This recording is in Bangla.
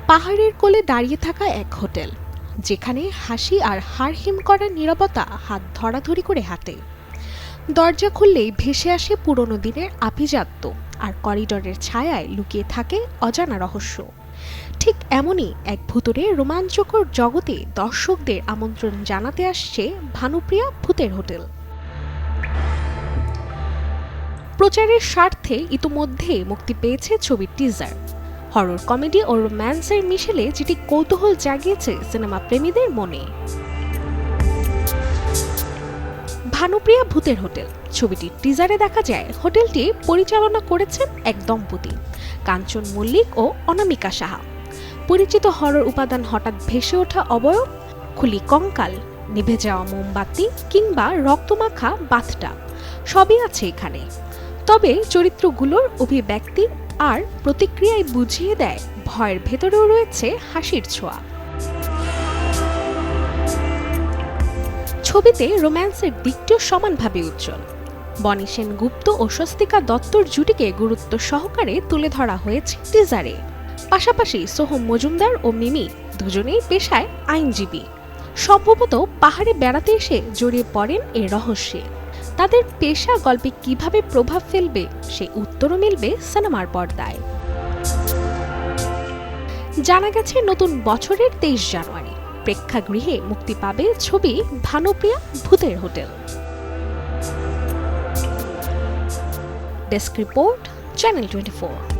পাহাড়ের কোলে দাঁড়িয়ে থাকা এক হোটেল, যেখানে হাসি আর হাড়হিম করার নীরবতা হাত ধরাধরি করে হাঁটে। দরজা খুললেই ভেসে আসে পুরনো দিনের আভিজাত্য, আর করিডোরের ছায়ায় লুকিয়ে থাকে অজানা রহস্য। ঠিক এমনই এক ভুতুরে রোমাঞ্চকর জগতে দর্শকদের আমন্ত্রণ জানাতে আসছে ভানুপ্রিয়া ভূতের হোটেল। প্রচারের স্বার্থে ইতোমধ্যে মুক্তি পেয়েছে ছবির টিজার। হরর কমেডি ও রোম্যান্সের মিশেলে যেটি কৌতূহল জাগিয়েছে সিনেমা প্রেমীদের মনে। ভানুপ্রিয়া ভূতের হোটেল ছবিটির টিজারে দেখা যায় হোটেলটি পরিচালনা করেছেন এক দম্পতি, কাঞ্চন মল্লিক ও অনামিকা সাহা। পরিচিত হরর উপাদান হঠাৎ ভেসে ওঠা অবয়ব, খুলি কঙ্কাল, নিভে যাওয়া মোমবাতি কিংবা রক্তমাখা বাথটাব সবই আছে এখানে। তবে চরিত্রগুলোর অভিব্যক্তি আর প্রতিক্রিয়ায় বুঝিয়ে দেয় ভয়ের ভেতরেও রয়েছে হাসির ছোঁয়া। ছবিতে রোম্যান্সের দিকটিও সমানভাবে উজ্জ্বল। বনি সেনগুপ্ত ও স্বস্তিকা দত্তর জুটিকে গুরুত্ব সহকারে তুলে ধরা হয়েছে টিজারে। পাশাপাশি সোহম মজুমদার ও মিমি দুজনেই পেশায় আইনজীবী, সম্ভবত পাহাড়ে বেড়াতে এসে জড়িয়ে পড়েন এই রহস্যে। তাদের পেশা গল্পে কিভাবে প্রভাব ফেলবে সেই উত্তরও মিলবে সিনেমার পর্দায়। জানা গেছে নতুন বছরের 23 জানুয়ারি প্রেক্ষাগৃহে মুক্তি পাবে ছবি ভানুপ্রিয়া ভূতের হোটেল। Desk report, channel 24।